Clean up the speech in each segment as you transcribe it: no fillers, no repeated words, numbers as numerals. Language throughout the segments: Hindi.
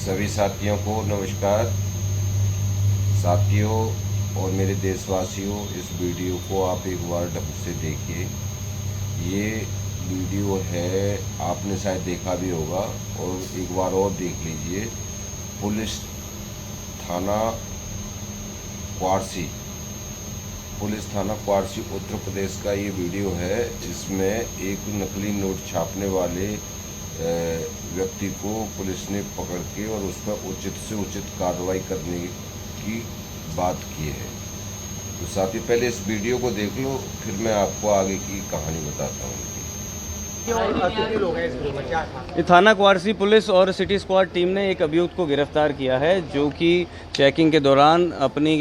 सभी साथियों को नमस्कार। साथियों और मेरे देशवासियों, इस वीडियो को आप एक बार ढंग से देखिए। ये वीडियो है, आपने शायद देखा भी होगा, और एक बार और देख लीजिए। पुलिस थाना क्वारसी, पुलिस थाना क्वारसी उत्तर प्रदेश का ये वीडियो है। इसमें एक नकली नोट छापने वाले व्यक्ति को पुलिस ने पकड़ के और उस पर उचित से उचित कार्रवाई करने की बात की है। तो साथ ही पहले इस वीडियो को देख लो, फिर मैं आपको आगे की कहानी बताता हूँ। ये थाना क्वारसी पुलिस और सिटी स्क्वाड टीम ने एक अभियुक्त को गिरफ्तार किया है, जो कि चेकिंग के दौरान अपनी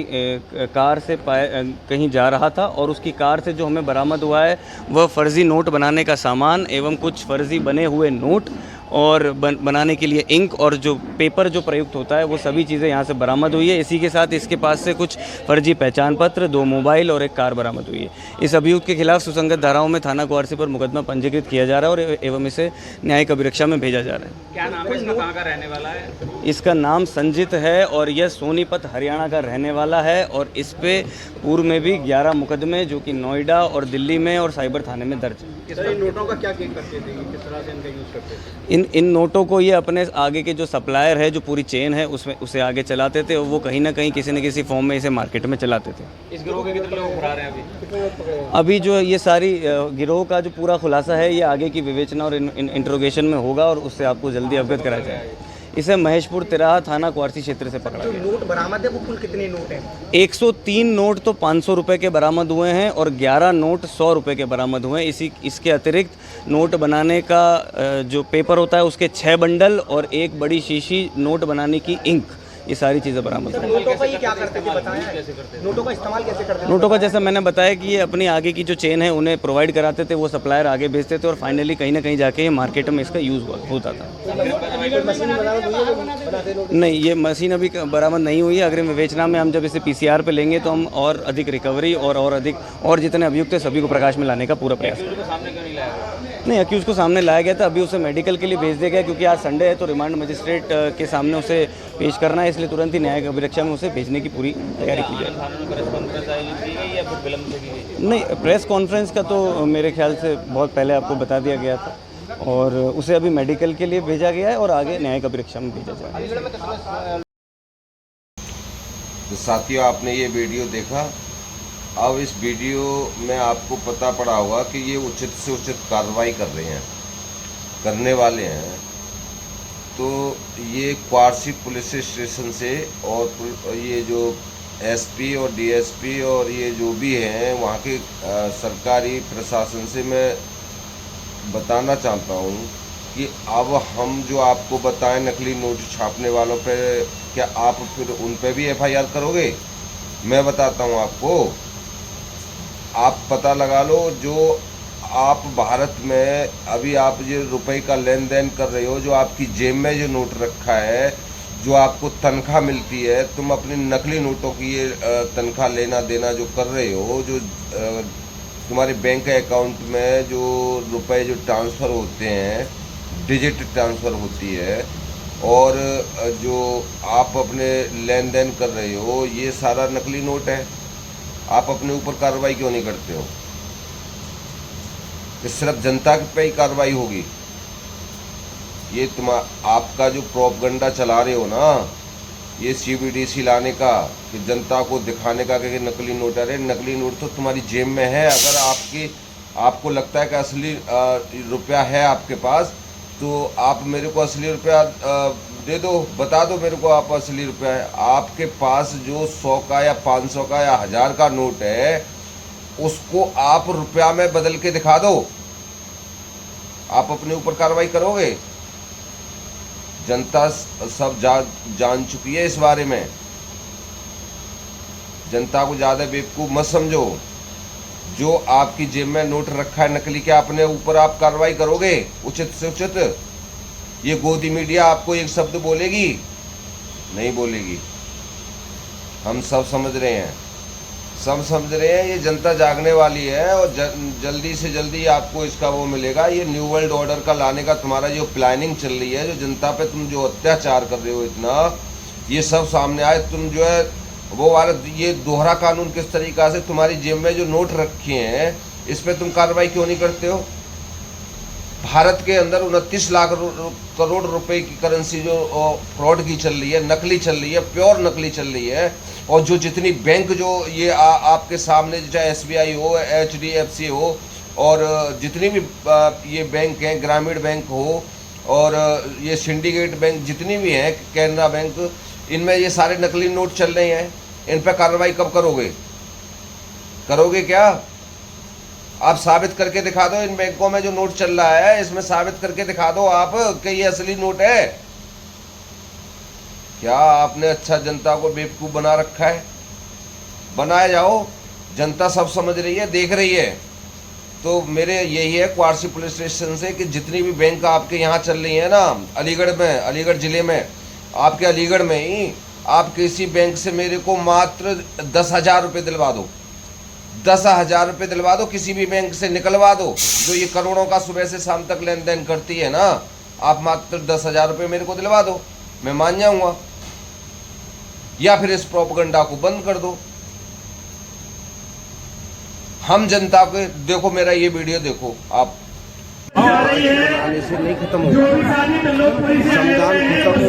कार से कहीं जा रहा था, और उसकी कार से जो हमें बरामद हुआ है वह फर्जी नोट बनाने का सामान एवं कुछ फर्जी बने हुए नोट और बनाने के लिए इंक और जो पेपर जो प्रयुक्त होता है वो सभी चीज़ें यहाँ से बरामद हुई है। इसी के साथ इसके पास से कुछ फर्जी पहचान पत्र, 2 मोबाइल और एक कार बरामद हुई है। इस अभियुक्त के खिलाफ सुसंगत धाराओं में थाना क्वारसी पर मुकदमा पंजीकृत किया जा रहा है और एवं इसे न्यायिक अभिरक्षा में भेजा जा रहा है। क्या नाम है इसका, कहाँ का रहने वाला है? इसका नाम संजित है और यह सोनीपत हरियाणा का रहने वाला है, और इस पे पूर्व में भी 11 मुकदमे जो कि नोएडा और दिल्ली में और साइबर थाने में दर्ज है। सर, इन नोटों का क्या करते थे, किस तरह से इनका यूज़ करते थे? इन नोटों को ये अपने आगे के जो सप्लायर है, जो पूरी चेन है, उसमें उसे आगे चलाते थे, और वो कहीं ना कहीं किसी न किसी फॉर्म में इसे मार्केट में चलाते थे। इस गिरोह के कितने लोग फरार हैं अभी? अभी जो ये सारी गिरोह का जो पूरा खुलासा है, ये आगे की विवेचना और इंट्रोगेशन में होगा, और उससे आपको जल्दी अवगत कराया जाएगा। इसे महेशपुर तिराहा थाना क्वारसी क्षेत्र से पकड़ा गया। नोट बरामद है वो कुल कितने नोट हैं? 103 नोट तो 500 रुपये के बरामद हुए हैं और 11 नोट 100 रुपये के बरामद हुए हैं। इसके अतिरिक्त नोट बनाने का जो पेपर होता है उसके 6 बंडल और एक बड़ी शीशी नोट बनाने की इंक, ये सारी चीज़ें बरामद हुई। नोटों का ये क्या करते थे, बताया कैसे करते थे? नोटों का इस्तेमाल कैसे करते थे? नोटों का जैसा मैंने बताया कि ये अपनी आगे की जो चेन है उन्हें प्रोवाइड कराते थे, वो सप्लायर आगे भेजते थे, और फाइनली कहीं ना कहीं जाके ये मार्केट में इसका यूज़ होता था। नहीं, ये मशीन अभी बरामद नहीं हुई है। अग्रिम विवेचना में हम जब इसे PCR पे लेंगे तो हम और अधिक रिकवरी और अधिक और जितने अभियुक्त है सभी को प्रकाश में लाने का पूरा प्रयास करेंगे। नहीं, अक्यूज़ को सामने लाया गया था, अभी उसे मेडिकल के लिए भेज दिया गया, क्योंकि आज संडे है तो रिमांड मजिस्ट्रेट के सामने उसे पेश करना है, इसलिए तुरंत ही न्यायिक अभिरक्षा में उसे भेजने की पूरी तैयारी की जाए। नहीं, प्रेस कॉन्फ्रेंस का तो मेरे ख्याल से बहुत पहले आपको बता दिया गया था, और उसे अभी मेडिकल के लिए भेजा गया है और आगे न्यायिक अभिरक्षा में भेजा जाएगा। तो साथियों, आपने ये वीडियो देखा। अब इस वीडियो में आपको पता पड़ा होगा कि ये उचित से उचित कार्रवाई करने वाले हैं। तो ये क्वारसी पुलिस स्टेशन से और ये जो SP और DSP और ये जो भी हैं वहाँ के सरकारी प्रशासन से मैं बताना चाहता हूँ कि अब हम जो आपको बताएं नकली नोट छापने वालों पे, क्या आप फिर उन पे भी FIR करोगे? मैं बताता हूँ आपको, आप पता लगा लो। जो आप भारत में अभी आप ये रुपए का लेन देन कर रहे हो, जो आपकी जेब में जो नोट रखा है, जो आपको तनख्वाह मिलती है, तुम अपनी नकली नोटों की ये तनख्वाह लेना देना जो कर रहे हो, जो तुम्हारे बैंक अकाउंट में जो रुपए जो ट्रांसफ़र होते हैं, डिजिट ट्रांसफ़र होती है, और जो आप अपने लेन देन कर रहे हो, ये सारा नकली नोट है। आप अपने ऊपर कार्रवाई क्यों नहीं करते हो? कि सिर्फ जनता पे ही कार्रवाई होगी? ये आपका जो प्रोपगंडा चला रहे हो ना, ये CBDC लाने का, कि जनता को दिखाने का कि नकली नोट, अरे नकली नोट तो तुम्हारी जेब में है। अगर आपको लगता है कि असली रुपया है आपके पास, तो आप मेरे को असली रुपया दे दो, बता दो मेरे को आप असली रुपया है। आपके पास जो 100 का या 500 का या 1000 का नोट है, उसको आप रुपया में बदल के दिखा दो। आप अपने ऊपर कार्रवाई करोगे? जनता सब जान चुकी है इस बारे में। जनता को ज़्यादा बेवकूफ़ मत समझो। जो आपकी जेब में नोट रखा है नकली, के अपने ऊपर आप कार्रवाई करोगे उचित से उचित? ये गोदी मीडिया आपको एक शब्द बोलेगी? नहीं बोलेगी। हम सब समझ रहे हैं। सब समझ रहे हैं, ये जनता जागने वाली है और जल्दी से जल्दी आपको इसका वो मिलेगा। ये न्यू वर्ल्ड ऑर्डर का लाने का तुम्हारा जो प्लानिंग चल रही है, जो जनता पे तुम जो अत्याचार कर रहे हो इतना, ये सब सामने आए। तुम जो है वो वाला ये दोहरा कानून किस तरीका से तुम्हारी जेब में जो नोट रखे हैं इस पर तुम कार्रवाई क्यों नहीं करते हो? भारत के अंदर 29 लाख करोड़ रुपए की करेंसी जो फ्रॉड की चल रही है, नकली चल रही है, प्योर नकली चल रही है। और जो जितनी बैंक जो ये आपके सामने, चाहे SBI हो, HDFC हो, और जितनी भी ये बैंक हैं, ग्रामीण बैंक हो और ये सिंडिकेट बैंक जितनी भी हैं, कैनरा बैंक, इनमें ये सारे नकली नोट चल रहे हैं। इन पर कार्रवाई कब करोगे? करोगे क्या? आप साबित करके दिखा दो। इन बैंकों में जो नोट चल रहा है इसमें साबित करके दिखा दो आप कि ये असली नोट है। क्या आपने अच्छा जनता को बेवकूफ बना रखा है? बनाए जाओ, जनता सब समझ रही है, देख रही है। तो मेरे यही है क्वारसी पुलिस स्टेशन से कि जितनी भी बैंक आपके यहाँ चल रही है ना, अलीगढ़ में, अलीगढ़ ज़िले में, आपके अलीगढ़ में ही, आप किसी बैंक से मेरे को मात्र 10,000 रुपये दिलवा दो। 10,000 रुपये दिलवा दो, किसी भी बैंक से निकलवा दो। जो ये करोड़ों का सुबह से शाम तक लेन देन करती है ना, आप मात्र 10,000 रुपये मेरे को दिलवा दो, मैं मान जाऊँगा। या फिर इस प्रोपगंडा को बंद कर दो। हम जनता को देखो, मेरा ये वीडियो देखो आप। आने से नहीं खत्म होगा, संविधान खत्म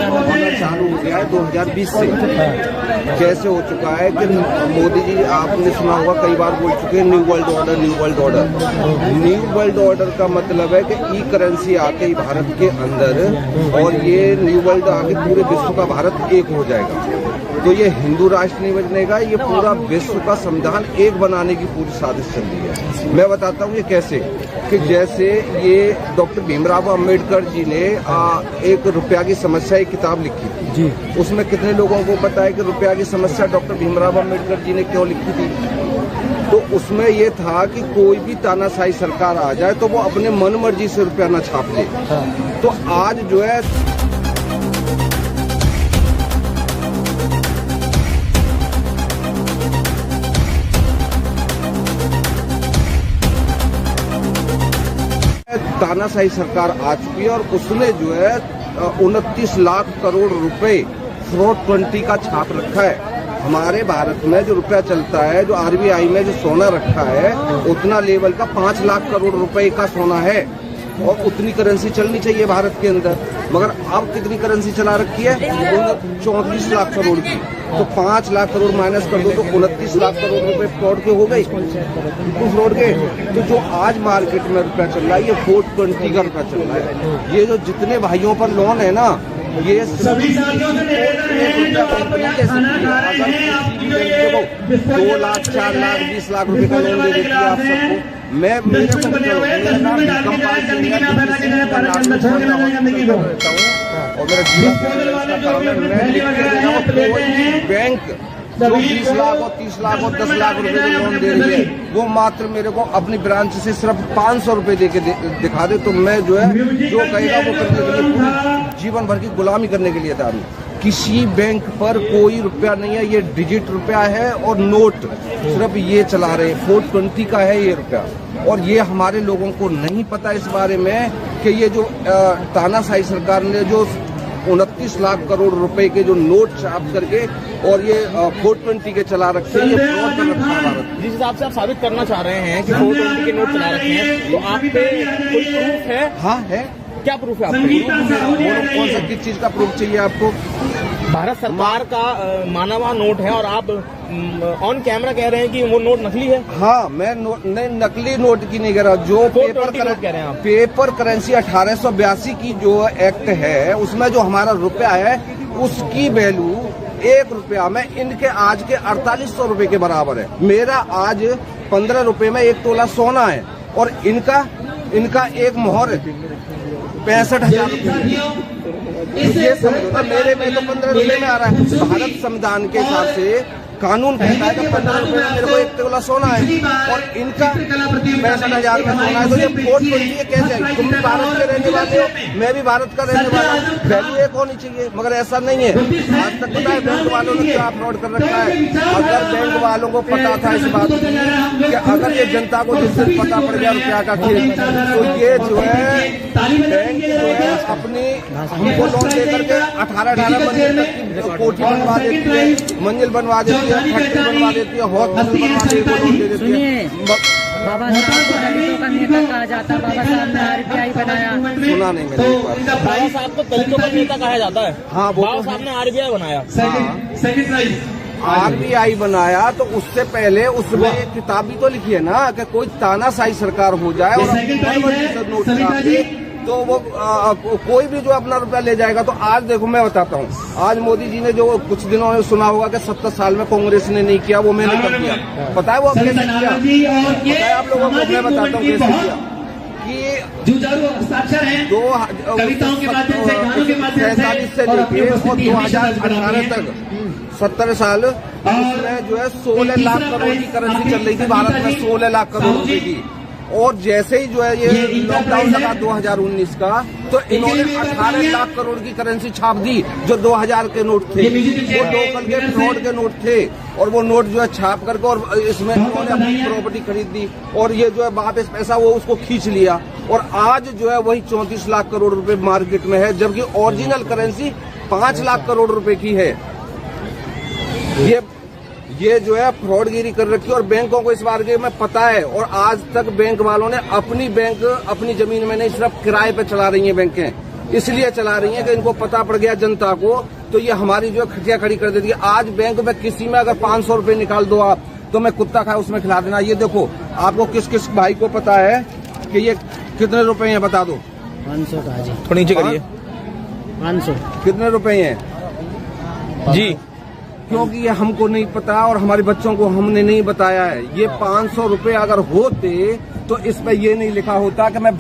होना चालू हो गया है 2020 से। कैसे हो चुका है कि मोदी जी, आपने सुना होगा, कई बार बोल चुके हैं new world order, new world order. New world order का मतलब है कि ई करेंसी आके ही भारत के अंदर, और ये न्यू वर्ल्ड आके पूरे विश्व का भारत एक हो जाएगा। तो ये हिंदू राष्ट्र नहीं बनेगा, ये पूरा विश्व का संविधान एक बनाने की पूरी साजिश चल रही है। मैं बताता हूँ ये कैसे, कि जैसे ये डॉक्टर भीमराव अंबेडकर जी ने एक रुपया की समस्या एक किताब लिखी थी जी। उसमें कितने लोगों को पता है कि रुपया की समस्या डॉक्टर भीमराव अंबेडकर जी ने क्यों लिखी थी? तो उसमें ये था कि कोई भी तानाशाही सरकार आ जाए तो वो अपने मन मर्जी से रुपया न छाप ले। तो आज जो है तानाशाही सरकार आ चुकी है, और उसने जो है 29 लाख करोड़ रुपए फ्रॉड 20 का छाप रखा है। हमारे भारत में जो रुपया चलता है, जो RBI में जो सोना रखा है, उतना लेवल का 5 लाख करोड़ रुपए का सोना है, और उतनी करेंसी चलनी चाहिए भारत के अंदर। मगर अब कितनी करेंसी चला रखी है? 34 लाख करोड़ की। तो 5 लाख करोड़ माइनस कर दो तो 29 लाख करोड़ रुपए फ्रॉड के हो गए, फ्रॉड के। तो जो आज मार्केट में रुपया चल रहा है, ये 420 का रुपया चल रहा है। ये जो जितने भाइयों पर लोन है ना, ये सभी 2 लाख, 4 लाख, 20 लाख रुपए का लोन दे देती है आप सबको। मैं मेरे को मेरा नाम निकम पाल सिंह है, और मेरा जीवन का काम है, मैं लिख के दे रहा हूँ। कोई भी बैंक जो 20 लाख और 30 लाख और 10 लाख रुपए का लोन दे रही है, वो मात्र मेरे को अपनी ब्रांच से सिर्फ 500 रुपए दे के दिखा दे, तो मैं जो है जो कहेगा वो करने के लिए, पूरी जीवन भर की गुलामी करने के लिए तैयार हूँ। किसी बैंक पर कोई रुपया नहीं है, ये डिजिट रुपया है, और नोट सिर्फ ये चला रहे हैं। 420 का है ये रुपया, और ये हमारे लोगों को नहीं पता इस बारे में कि ये जो तानाशाही सरकार ने जो 29 लाख करोड़ रुपए के जो नोट छाप करके और ये 420 के चला रखे हैं, ये फ्रॉड कर रखा है भारत। जिस हिसाब से आप साबित करना चाह रहे हैं कि 420 के नोट चला रखे हैं, तो आप पे कोई प्रूफ है? हाँ है। क्या प्रूफ है आपको? कौन सा किस चीज का प्रूफ चाहिए आपको? भारत सरकार का माना हुआ नोट है, और आप ऑन कैमरा कह रहे हैं कि वो नोट नकली है। हाँ, मैं नकली नोट की नहीं कह रहा, जो पेपर करेंसी 1882 की जो एक्ट है, उसमें जो हमारा रुपया है उसकी वैल्यू 1 रुपया में इनके आज के 4800 रुपए के बराबर है। मेरा आज 15 रुपए में 1 तोला सोना है, और इनका एक मोहर 65,000 रुपये। ये समझो ना, मेरे में तो 15 रुपए में आ रहा है। भारत संविधान के हिसाब से कानून कहता है कि 15 रुपए में मेरे को 1 तोला सोना है और इनका 65,000 में सोना है, तो ये वोट तो ये कैसे है? तुम भी भारत के रहने वाले हो, मैं भी भारत का रहने वाला हूँ, वैल्यू एक होनी चाहिए, मगर ऐसा नहीं है। आज तक पता है बैंक वालों ने क्या फ्रॉड कर रखा है? अगर बैंक वालों को पता था इस बात की कि अगर ये जनता को जिस दिन पता पड़ गया रुपया का खेल, तो ये जो है बैंक जो है अपनी हमको लोन दे करके 18 मंजिल तक की कोठी बनवा देती है, मंजिल बनवा देती है, फैक्ट्री बनवा देती है, हॉस्पिटल बनवा देती है, लोन दे देती है। बाबा साहब को दलितों का नेता कहा जाता है, बाबा साहब ने RBI बनाया। सुना नहीं मैंने एक बार। बाबा साहब को दलितों का नेता कहा जाता है। हाँ, वो बाबा साहब ने RBI बनाया। RBI बनाया तो उससे पहले उसमें एक किताब भी तो लिखी है ना कि कोई तानाशाही सरकार हो जाए और नोट छापे तो वो कोई भी जो अपना रुपया ले जाएगा। तो आज देखो मैं बताता हूँ, आज मोदी जी ने जो कुछ दिनों में सुना होगा कि 70 साल में कांग्रेस ने नहीं किया, वो मैंने कर दिया। पता है वो कैसे किया? पता है आप लोगों को? मैं बताता हूँ कैसे किया कि 1947 से लेके और 2018 तक 70 साल उसमें जो है 16 लाख करोड़ की करेंसी चल रही थी भारत में, 16 लाख करोड़ रुपए की। और जैसे ही जो है ये लॉकडाउन लगा 2019 का, तो इन्होंने 18 लाख करोड़ की करेंसी छाप दी, जो 2000 के नोट थे, वो लोकल के फ्रॉड के नोट थे। और वो नोट जो है छाप करके और इसमें इन्होंने अपनी प्रॉपर्टी खरीद दी और ये जो है वापस पैसा वो उसको खींच लिया। और आज जो है वही 34 लाख करोड़ रुपए मार्केट में है, जबकि ओरिजिनल करेंसी 5 लाख करोड़ रुपए की है। ये जो है फ्रॉडगिरी कर रखी है और बैंकों को इस बारे में पता है। और आज तक बैंक वालों ने अपनी जमीन में नहीं, सिर्फ किराए पे चला रही हैं बैंकें, इसलिए चला रही हैं कि इनको पता पड़ गया जनता को, तो ये हमारी जो है खटिया खड़ी कर देती है। आज बैंक में किसी में अगर 500 रुपए निकाल दो आप, तो मैं कुत्ता खाए उसमें खिला देना। ये देखो, आपको किस किस भाई को पता है कि ये कितने रुपए हैं? बता दो। 500 का जी, थोड़ा नीचे करिए। 500 कितने रुपए हैं जी? क्योंकि ये हमको नहीं पता और हमारे बच्चों को हमने नहीं बताया है। ये 500 रुपए अगर होते तो इसमें ये नहीं लिखा होता कि मैं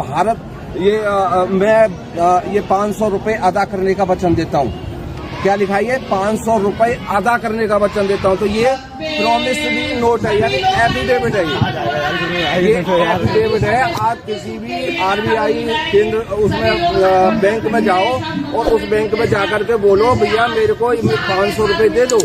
ये 500 रुपए अदा करने का वचन देता हूँ। क्या लिखा है? 500 रुपए अदा करने का वचन देता हूँ। तो ये प्रॉमिसरी नोट है, यानी एफिडेविट है। ये एफिडेविट है। आप किसी भी RBI केंद्र उसमें बैंक में जाओ और उस बैंक में जाकर के बोलो भैया मेरे को 500 रुपए दे दो,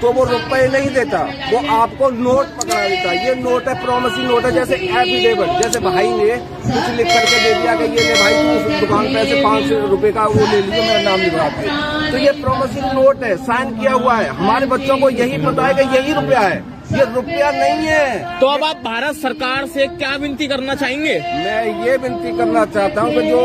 तो वो रुपए नहीं देता, वो आपको नोट पकड़ा देता। ये नोट है, प्रॉमिसरी नोट है, जैसे एफिडेविट। जैसे भाई ने कुछ लिख करके दे दिया कि ये ले भाई तू उस दुकान पे ऐसे 500 रुपए का वो ले लीजिए, मेरा नाम लिखवा के, तो ये प्रॉमिसरी नोट है, साइन किया हुआ है। हमारे बच्चों को यही पता है कि यही रुपया है, ये रुपया नहीं है। तो अब आप भारत सरकार से क्या विनती करना चाहेंगे? मैं ये विनती करना चाहता हूँ कि जो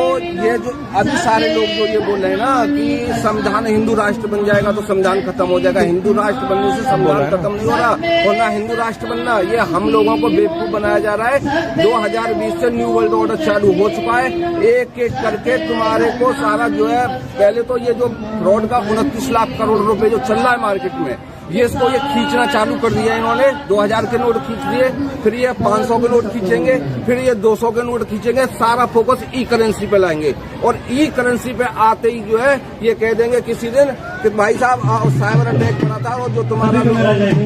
अभी सारे लोग जो ये बोल रहे हैं ना कि संविधान हिंदू राष्ट्र बन जाएगा तो संविधान खत्म हो जाएगा, हिंदू राष्ट्र बनने से संविधान खत्म नहीं हो रहा और ना हिंदू राष्ट्र बनना। ये हम लोगों को बेवकूफ बनाया जा रहा है। 2020 से न्यू वर्ल्ड ऑर्डर चालू हो चुका है। एक एक करके तुम्हारे को सारा जो है, पहले तो ये जो फ्रॉड का 29 लाख करोड़ रुपए जो चल रहा है मार्केट में, ये इसको ये खींचना चालू कर दिया इन्होंने। 2000 के नोट खींच दिए, फिर ये 500 के नोट खींचेंगे, फिर ये 200 के नोट खींचेंगे। सारा फोकस ई करेंसी पे लाएंगे और ई करेंसी पे आते ही जो है ये कह देंगे किसी दिन कि भाई साहब साइबर अटैक पड़ा था और जो तुम्हारा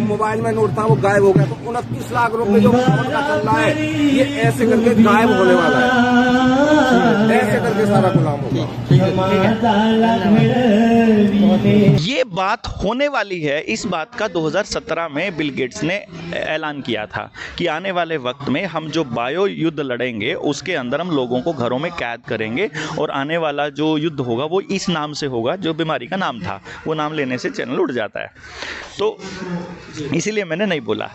मोबाइल में नोट था वो गायब हो गया। तो 29 लाख रुपए जो फ्रॉड का चल रहा है ये ऐसे करके गायब होने वाला है, ऐसे करके सारा गुलाम होगा। ये बात होने वाली है। इस बात का 2017 में बिल गेट्स ने ऐलान किया था कि आने वाले वक्त में हम जो बायो युद्ध लड़ेंगे उसके अंदर हम लोगों को घरों में कैद करेंगे और आने वाला जो युद्ध होगा वो इस नाम से होगा, जो बीमारी का नाम था। वो नाम लेने से चैनल उड़ जाता है, तो इसीलिए मैंने नहीं बोला।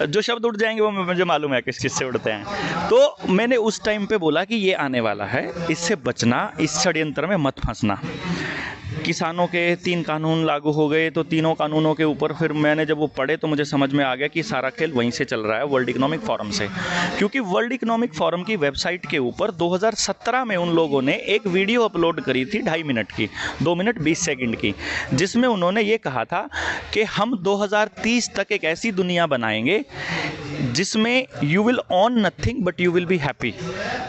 जो शब्द उड़ जाएंगे वो मुझे मालूम है किस किस से उड़ते हैं। तो मैंने उस टाइम पे बोला कि ये आने वाला है, इससे बचना, इस षड्यंत्र में मत फंसना। किसानों के 3 कानून लागू हो गए, तो तीनों कानूनों के ऊपर फिर मैंने जब वो पढ़े तो मुझे समझ में आ गया कि सारा खेल वहीं से चल रहा है, वर्ल्ड इकोनॉमिक फोरम से। क्योंकि वर्ल्ड इकोनॉमिक फोरम की वेबसाइट के ऊपर 2017 में उन लोगों ने एक वीडियो अपलोड करी थी 2.5 मिनट की, 2 मिनट 20 सेकंड की, जिसमें उन्होंने ये कहा था कि हम 2030 तक एक ऐसी दुनिया बनाएंगे जिसमें you will on nothing but you will be happy.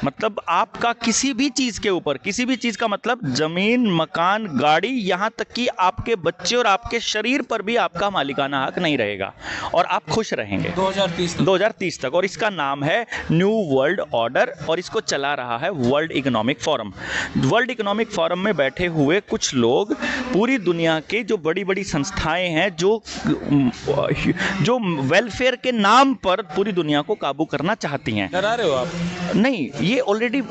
मतलब आपका किसी भी चीज़ के ऊपर, किसी भी चीज़ का मतलब ज़मीन, मकान, गाड़ी, यहाँ तक कि आपके बच्चे और आपके शरीर पर भी आपका मालिकाना हक नहीं रहेगा और आप खुश रहेंगे 2030 तक। और इसका नाम है न्यू वर्ल्ड ऑर्डर और इसको चला रहा है world economic forum. World economic forum में बैठे हुए कुछ लोग पूरी दुनिया के जो बड़ी बड़ी संस्थाएं हैं जो वेलफेयर के नाम पर पूरी दुनिया को काबू करना चाहती हैं। डरा रहे हो आप? नहीं, ये ऑलरेडी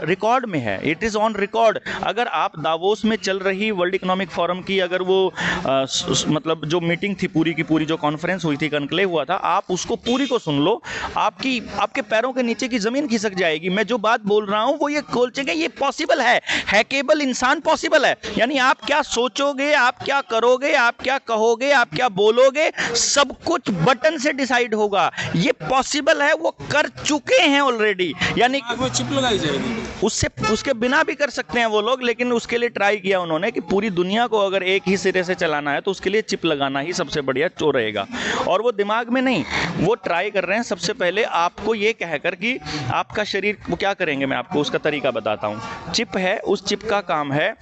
रिकॉर्ड में है, इट इज़ ऑन रिकॉर्ड। अगर आप दावोस में चल रही वर्ल्ड इकोनॉमिक फोरम की अगर वो मतलब जो मीटिंग थी पूरी की पूरी, जो कॉन्फ्रेंस हुई थी, कनक्लेव हुआ था, आप उसको पूरी को सुन लो, आपके पैरों के नीचे की ज़मीन खिसक जाएगी। मैं जो बात बोल रहा हूँ वो ये सोचेंगे ये पॉसिबल है, हैकेबल इंसान पॉसिबल है। यानी आप क्या सोचोगे, आप क्या करोगे, आप क्या कहोगे, आप क्या बोलोगे, सब कुछ बटन से डिसाइड होगा। ये पॉसिबल है, वो कर चुके हैं ऑलरेडी। यानी चिप लगाई जाएगी, उसके बिना भी कर सकते हैं वो लोग, लेकिन उसके लिए ट्राई किया उन्होंने कि पूरी दुनिया को अगर एक ही सिरे से चलाना है तो उसके लिए चिप लगाना ही सबसे बढ़िया चो रहेगा। और वो दिमाग में नहीं, वो ट्राई कर रहे हैं सबसे पहले आपको ये कहकर कि आपका शरीर वो क्या करेंगे, मैं आपको उसका तरीका बताता हूँ। चिप है, उस चिप का काम है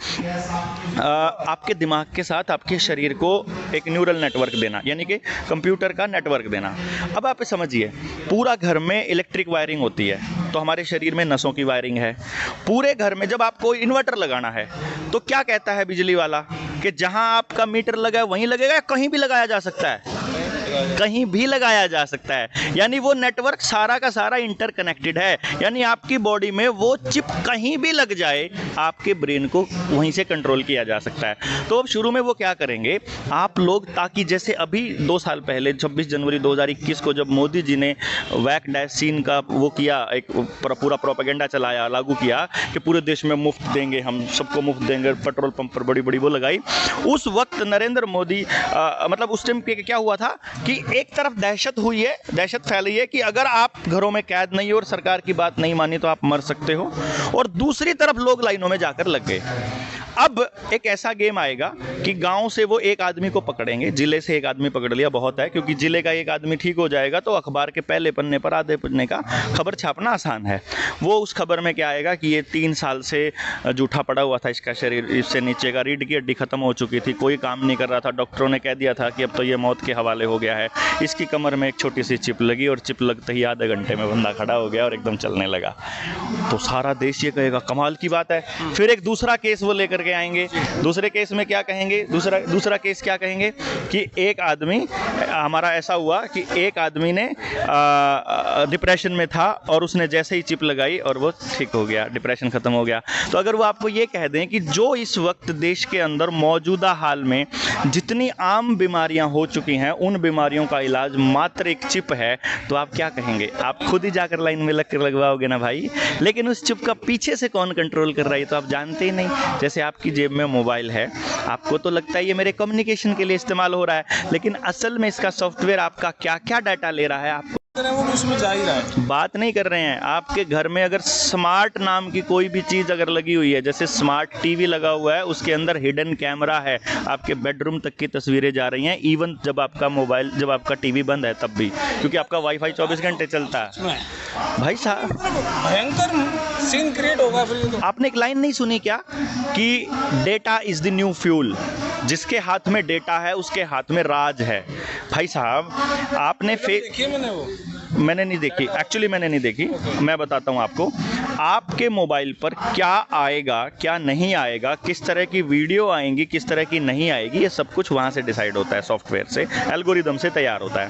आपके दिमाग के साथ आपके शरीर को एक न्यूरल नेटवर्क देना, यानी कि कंप्यूटर का नेटवर्क देना। अब आप समझिए, पूरा घर में इलेक्ट्रिक वायरिंग होती है, तो हमारे शरीर में नसों की वायरिंग है। पूरे घर में जब आपको इन्वर्टर लगाना है तो क्या कहता है बिजली वाला कि जहां आपका मीटर लगा है वहीं लगेगा, या कहीं भी लगाया जा सकता है? कहीं भी लगाया जा सकता है। यानी वो नेटवर्क सारा का सारा इंटरकनेक्टेड है। यानी आपकी बॉडी में वो चिप कहीं भी लग जाए, आपके ब्रेन को वहीं से कंट्रोल किया जा सकता है। तो अब शुरू में वो क्या करेंगे आप लोग, ताकि जैसे अभी 2 साल पहले 26 जनवरी 2021 को जब मोदी जी ने वैक्सीन का वो किया, एक पूरा प्रोपेगेंडा चलाया, लागू किया कि पूरे देश में मुफ्त देंगे, हम सबको मुफ्त देंगे, पेट्रोल पंप पर बड़ी बड़ी वो लगाई। उस वक्त नरेंद्र मोदी मतलब उस टाइम पे क्या हुआ था कि एक तरफ दहशत हुई है, दहशत फैली है कि अगर आप घरों में कैद नहीं हो और सरकार की बात नहीं मानी तो आप मर सकते हो, और दूसरी तरफ लोग लाइनों में जाकर लग गए। अब एक ऐसा गेम आएगा कि गांव से वो एक आदमी को पकड़ेंगे, जिले से एक आदमी पकड़ लिया बहुत है, क्योंकि जिले का एक आदमी ठीक हो जाएगा तो अखबार के पहले पन्ने पर, आधे पन्ने का खबर छापना आसान है। वो उस खबर में क्या आएगा कि ये 3 साल से जूठा पड़ा हुआ था, इसका शरीर, इससे नीचे का रीढ़ की हड्डी खत्म हो चुकी थी, कोई काम नहीं कर रहा था, डॉक्टरों ने कह दिया था कि अब तो ये मौत के हवाले हो गया है। इसकी कमर में एक छोटी सी चिप लगी और चिप लगते ही आधे घंटे में बंदा खड़ा हो गया और एकदम चलने लगा। तो सारा देश ये कहेगा कमाल की बात है। फिर एक दूसरा केस वो लेकर के आएंगे। दूसरे केस में क्या कहेंगे, दूसरा केस क्या कहेंगे कि एक आदमी, हमारा ऐसा हुआ कि एक आदमी ने डिप्रेशन में था और उसने जैसे ही चिप लगाई और वो ठीक हो गया, डिप्रेशन खत्म हो गया। तो अगर वो आपको ये कह दें कि जो इस वक्त देश के अंदर मौजूदा हाल में जितनी आम बीमारियां हो चुकी हैं उन बीमारियों का इलाज मात्र एक चिप है, तो आप क्या कहेंगे? आप खुद ही जाकर लाइन में लगकर लगवाओगे ना भाई। लेकिन उस चिप का पीछे से कौन कंट्रोल कर रहा है तो आप जानते ही नहीं। जैसे आपकी जेब में मोबाइल है, आपको तो लगता है ये मेरे कम्युनिकेशन के लिए इस्तेमाल हो रहा है, लेकिन असल में इसका सॉफ्टवेयर आपका क्या क्या डाटा ले रहा है आपको वो उसमें जा ही रहा है। बात नहीं कर रहे हैं। आपके घर में अगर स्मार्ट नाम की कोई भी चीज़ अगर लगी हुई है, जैसे स्मार्ट टीवी लगा हुआ है, उसके अंदर हिडन कैमरा है, आपके बेडरूम तक की तस्वीरें जा रही हैं, इवन जब आपका टीवी बंद है तब भी, क्योंकि आपका वाईफाई 24 घंटे चलता है। भाई साहब भयंकर सीन क्रिएट होगा फिर तो। आपने एक लाइन नहीं सुनी क्या कि data is the new fuel? जिसके हाथ में डेटा है उसके हाथ में राज है। भाई साहब आपने मैंने नहीं देखी, एक्चुअली मैंने नहीं देखी। मैं बताता हूँ आपको, आपके मोबाइल पर क्या आएगा क्या नहीं आएगा, किस तरह की वीडियो आएंगी किस तरह की नहीं आएगी, ये सब कुछ वहाँ से डिसाइड होता है, सॉफ्टवेयर से, एल्गोरिदम से तैयार होता है।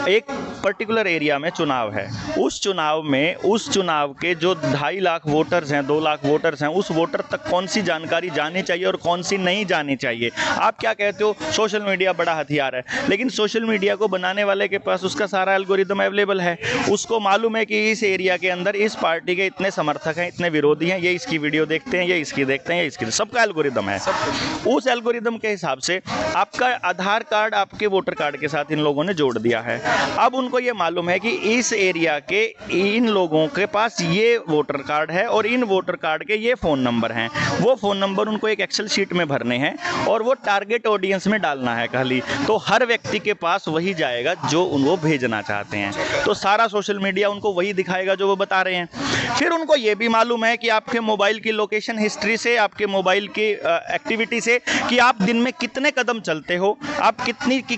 एक पर्टिकुलर एरिया में चुनाव है, उस चुनाव के जो 2.5 लाख वोटर्स हैं, 2 लाख वोटर्स हैं, उस वोटर तक कौन सी जानकारी जानी चाहिए और कौन सी नहीं जानी चाहिए। आप क्या कहते हो? सोशल मीडिया बड़ा हथियार है, लेकिन सोशल मीडिया को बनाने वाले के पास उसका सारा एल्गोरिदम अवेलेबल है। उसको मालूम है कि इस एरिया के अंदर इस पार्टी के इतने समर्थक हैं, इतने विरोधी हैं, ये इसकी वीडियो देखते हैं, ये इसकी देखते हैं, ये इसकी, सबका एल्गोरिदम है। उस एल्गोरिदम के हिसाब से आपका आधार कार्ड आपके वोटर कार्ड के साथ इन लोगों ने जोड़ दिया है। अब उन उनको ये मालूम है कि इस एरिया के इन लोगों के पास ये वोटर कार्ड है और इन वोटर कार्ड के ये फ़ोन नंबर हैं। वो फ़ोन नंबर उनको एक एक्सेल शीट में भरने हैं और वो टारगेट ऑडियंस में डालना है खाली, तो हर व्यक्ति के पास वही जाएगा जो वो भेजना चाहते हैं। तो सारा सोशल मीडिया उनको वही दिखाएगा जो वो बता रहे हैं। फिर उनको ये भी मालूम है कि आपके मोबाइल की लोकेशन हिस्ट्री से, आपके मोबाइल की एक्टिविटी से, कि आप दिन में कितने कदम चलते हो, आप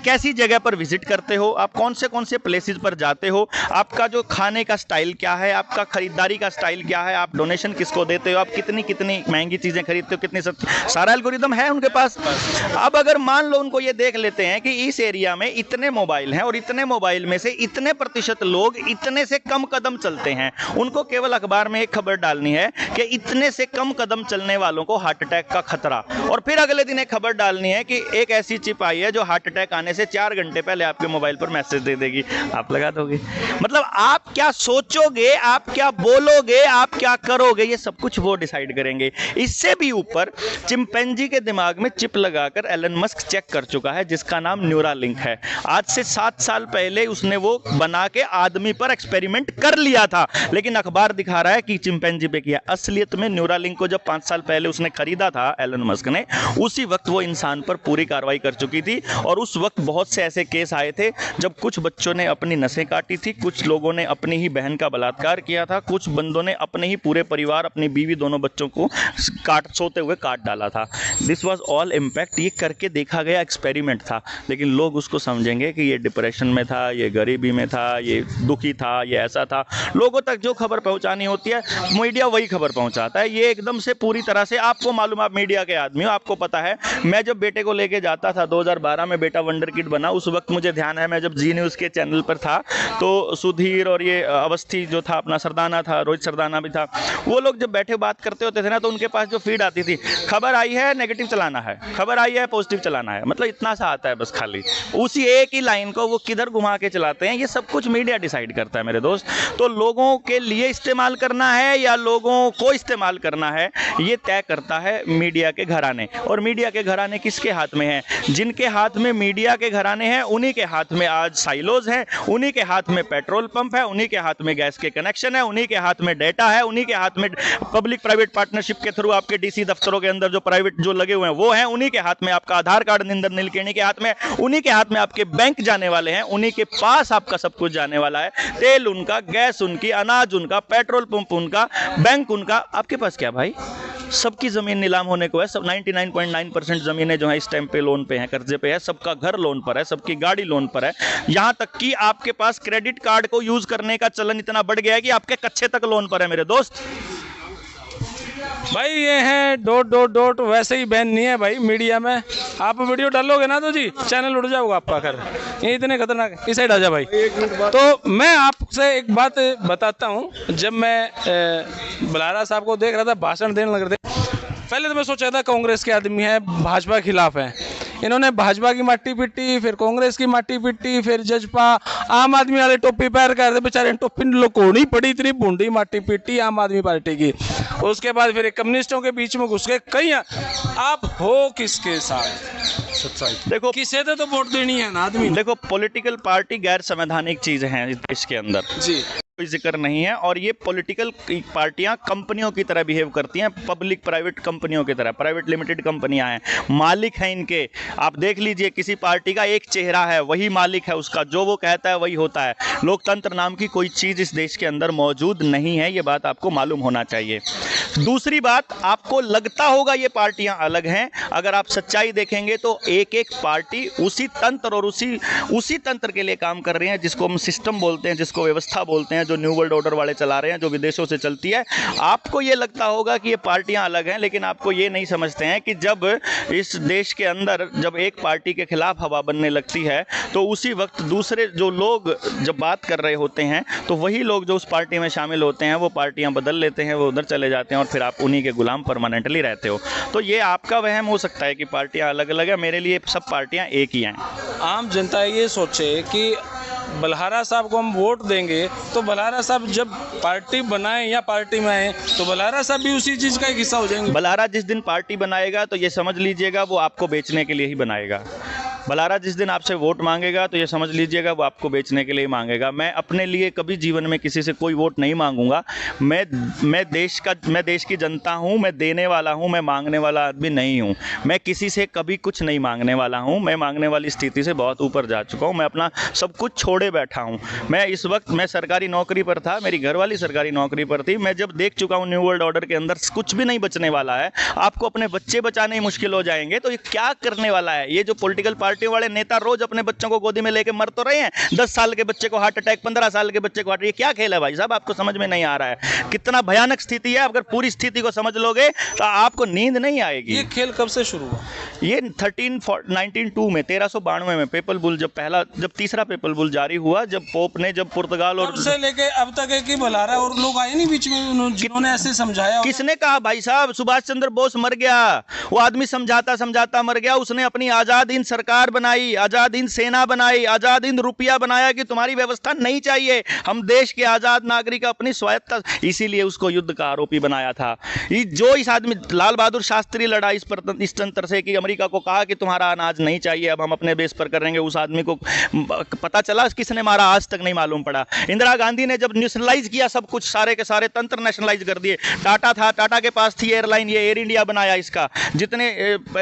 कैसी जगह पर विजिट करते हो, आप कौन से प्लेसेस पर जाते हो, आपका जो खाने का स्टाइल क्या है, आपका खरीदारी का स्टाइल क्या है, आप डोनेशन किसको देते हो, आप कितनी महंगी चीज़ें खरीदते हो, कितनी सस्ती, सारा एल्गोरिदम है उनके पास। अब अगर मान लो उनको ये देख लेते हैं कि इस एरिया में इतने मोबाइल हैं और इतने मोबाइल में से इतने प्रतिशत लोग इतने से कम कदम चलते हैं, उनको केवल अखबार में एक खबर डालनी है कि इतने से कम कदम चलने वालों को हार्ट अटैक का खतरा, और फिर अगले दिन एक खबर डालनी है कि एक ऐसी चिप आई है जो हार्ट अटैक आने से 4 घंटे पहले आपके मोबाइल पर मैसेज दे देगी, आप लगा दोगे। मतलब आप क्या सोचोगे, आप क्या बोलोगे, आप क्या करोगे, ये सब कुछ वो डिसाइड करेंगे। इससे भी ऊपर चिंपैंजी के दिमाग में चिप लगाकर एलन मस्क चेक कर चुका है, जिसका नाम न्यूरालिंक है। आज से 7 साल पहले उसने वो बना के आदमी पर एक्सपेरिमेंट कर लिया था, लेकिन अखबार दिखा रहा है कि चिंपैंजी पे किया। असलियत में न्यूरालिंक को जब 5 साल पहले उसने खरीदा था एलन मस्क ने, उसी वक्त वो इंसान पर पूरी कार्रवाई कर चुकी थी, और उस वक्त बहुत से ऐसे केस आए थे जब कुछ बच्चों ने अपनी नसें काटी थी, कुछ लोगों ने अपनी ही बहन का बलात्कार किया था, कुछ बंदों ने अपने ही पूरे परिवार, अपनी बीवी, दोनों बच्चों को सोते हुए काट डाला था। दिस वाज ऑल इम्पैक्ट, ये करके देखा गया एक्सपेरिमेंट था, लेकिन लोग उसको समझेंगे कि ये डिप्रेशन में था, ये गरीबी में था, ये दुखी था, ये ऐसा था। लोगों तक जो खबर पहुंचानी होती है मीडिया वही खबर पहुंचाता है। ये एकदम से पूरी तरह से, आपको मालूम, आप मीडिया के आदमी हो, आपको पता है। मैं जब बेटे को लेके जाता था 2012 में, बेटा वंडर किड बना, उस वक्त मुझे ध्यान है मैं जब जी न्यूज़ के चैनल पर था तो सुधीर और ये अवस्थी जो था अपना सरदाना था, रोहित सरदाना भी था, वो लोग जब बैठे बात करते होते थे ना, तो उनके पास जो फीड आती थी, खबर आई है नेगेटिव चलाना है, खबर आई है पॉजिटिव चलाना है, मतलब इतना सा आता है बस खाली। उसी एक ही लाइन को वो किधर घुमा के चलाते हैं, ये सब कुछ मीडिया डिसाइड करता है मेरे दोस्त। तो लोगों के लिए इस्तेमाल करना है या लोगों को इस्तेमाल करना है, ये तय करता है मीडिया के घराने। और मीडिया के घराने किसके हाथ में हैं? जिनके हाथ में मीडिया के घराने हैं, उन्हीं के हाथ में आज साइलोज हैं, उन्हीं के हाथ में पेट्रोल पंप है, उन्हीं के हाथ में गैस के कनेक्शन है, उन्हीं के हाथ में डेटा है, उन्हीं के हाथ में पब्लिक प्राइवेट पार्टनरशिप के थ्रू आपके डीसी दफ्तरों के अंदर जो प्राइवेट जो लगे हुए हैं वो हैं, उन्हीं के हाथ में आपका आधार कार्ड निंदर नीलकेणी के हाथ में, उन्हीं के हाथ में आपके बैंक जाने वाले हैं, उन्हीं के पास आपका सब कुछ जाने वाला है। तेल उनका, गैस उनकी, अनाज उनका, पेट्रोल पंप उनका, बैंक उनका। आपके पास क्या भाई? सबकी ज़मीन नीलाम होने को है। सब 99.9% ज़मीनें जो है इस टाइम पे लोन पे हैं, कर्जे पे है, सबका घर लोन पर है, सबकी गाड़ी लोन पर है। यहाँ तक कि आपके पास क्रेडिट कार्ड को यूज़ करने का चलन इतना बढ़ गया है कि आपके कच्चे तक लोन पर है मेरे दोस्त। भाई ये है ... वैसे ही बैन नहीं है भाई मीडिया में। आप वीडियो डालोगे ना तो जी चैनल उड़ जाओगा आपका। कर ये इतने खतरनाक, इस साइड आ जा भाई। तो मैं आपसे एक बात बताता हूँ, जब मैं बलहारा साहब को देख रहा था भाषण देने लग रहे थे, पहले तो मैं सोचा था कांग्रेस के आदमी है, भाजपा के खिलाफ है। इन्होंने भाजपा की माटी पिट्टी, फिर कांग्रेस की माटी पिट्टी, फिर जजपा, आम आदमी वाले टोपी पैर कर दे बेचारे, टोपी लोकोनी पड़ी, इतनी बूंदी माटी पिट्टी आम आदमी पार्टी की। उसके बाद फिर कम्युनिस्टों के बीच में घुस गए। कहीं आप हो किसके साथ? सच्चाई देखो, किसे तो वोट देनी है ना आदमी। देखो, पॉलिटिकल पार्टी गैर संवैधानिक चीज़ हैं इस देश के अंदर जी, कोई जिक्र नहीं है। और ये पॉलिटिकल पार्टियां कंपनियों की तरह बिहेव करती हैं, पब्लिक प्राइवेट कंपनियों की तरह। प्राइवेट लिमिटेड कंपनियां हैं, मालिक हैं इनके। आप देख लीजिए, किसी पार्टी का एक चेहरा है, वही मालिक है उसका, जो वो कहता है वही होता है। लोकतंत्र नाम की कोई चीज़ इस देश के अंदर मौजूद नहीं है, ये बात आपको मालूम होना चाहिए। दूसरी बात, आपको लगता होगा ये पार्टियां अलग हैं, अगर आप सच्चाई देखेंगे तो एक एक पार्टी उसी तंत्र और उसी तंत्र के लिए काम कर रही है जिसको हम सिस्टम बोलते हैं, जिसको व्यवस्था बोलते हैं, जो न्यू वर्ल्ड ऑर्डर वाले चला रहे हैं, जो विदेशों से चलती है। आपको ये लगता होगा कि ये पार्टियां अलग हैं, लेकिन आपको ये नहीं समझते हैं कि जब इस देश के अंदर जब एक पार्टी के खिलाफ हवा बनने लगती है तो उसी वक्त दूसरे जो लोग जब बात कर रहे होते हैं तो वही लोग जो उस पार्टी में शामिल होते हैं वो पार्टियां बदल लेते हैं, वो उधर चले जाते हैं और फिर आप उन्हीं के गुलाम परमानेंटली रहते हो। तो ये आपका वहम हो सकता है कि पार्टियां अलग अलग है, मेरे लिए सब पार्टियां एक ही हैं। आम जनता ये सोचे कि बलहारा साहब को हम वोट देंगे तो बलहारा साहब जब पार्टी बनाएं या पार्टी में आए तो बलहारा साहब भी उसी चीज़ का एक हिस्सा हो जाएंगे। बलहारा जिस दिन पार्टी बनाएगा तो ये समझ लीजिएगा वो आपको बेचने के लिए ही बनाएगा। भलारा जिस दिन आपसे वोट मांगेगा तो ये समझ लीजिएगा वो आपको बेचने के लिए मांगेगा। मैं अपने लिए कभी जीवन में किसी से कोई वोट नहीं मांगूंगा। मैं देश की जनता हूँ, मैं देने वाला हूँ, मैं मांगने वाला आदमी नहीं हूँ। मैं किसी से कभी कुछ नहीं मांगने वाला हूँ। मैं मांगने वाली स्थिति से बहुत ऊपर जा चुका हूँ। मैं अपना सब कुछ छोड़े बैठा हूँ। मैं इस वक्त मैं सरकारी नौकरी पर था, मेरी घरवाली सरकारी नौकरी पर थी। मैं जब देख चुका हूँ न्यू वर्ल्ड ऑर्डर के अंदर कुछ भी नहीं बचने वाला है, आपको अपने बच्चे बचाने ही मुश्किल हो जाएंगे, तो ये क्या करने वाला है? ये जो पॉलिटिकल पार्टियों वाले नेता रोज अपने बच्चों को गोदी में लेके मर तो रहे हैं। 10 साल के बच्चे को हार्ट अटैक, 15 साल के बच्चे को हार्ट, ये क्या खेल है भाई साहब? आपको समझ में नहीं आ रहा है कितना भयानक स्थिति है। अगर पूरी स्थिति को समझ लोगे तो आपको नींद नहीं आएगी। ये खेल कब से शुरू हुआ? ये 1992 में 1392 में पेपल बुल जब तीसरा पेपल बुल जारी हुआ, जब पोप ने जब पुर्तगाल और से लेके अब तक है कि भलारा और लोग आए नहीं बीच में जिन्होंने ऐसे समझाया। किसने कहा भाई साहब? सुभाष चंद्र बोस मर गया, वो आदमी समझाता समझाता मर गया। उसने अपनी आजाद हिंद सरकार बनाई, आजाद हिंद सेना बनाई, आजाद हिंद रुपया बनाया कि तुम्हारी व्यवस्था नहीं चाहिए, हम देश के आजाद नागरिक अपनी स्वायत्ता, इसीलिए उसको युद्ध का आरोपी बनाया था। जो इस आदमी लाल बहादुर शास्त्री लड़ा इस तंत्र से कि अमेरिका को कहा कि तुम्हारा अनाज नहीं चाहिए, अब हम अपने बेस पर करेंगे। उस आदमी को पता चला किसने मारा आज तक नहीं मालूम पड़ा। इंदिरा गांधी ने जब नेशनलाइज किया सब कुछ, सारे के सारे तंत्र नेशनलाइज कर दिए। टाटा था, टाटा के पास थी एयरलाइन, ये एयर इंडिया बनाया, इसका जितने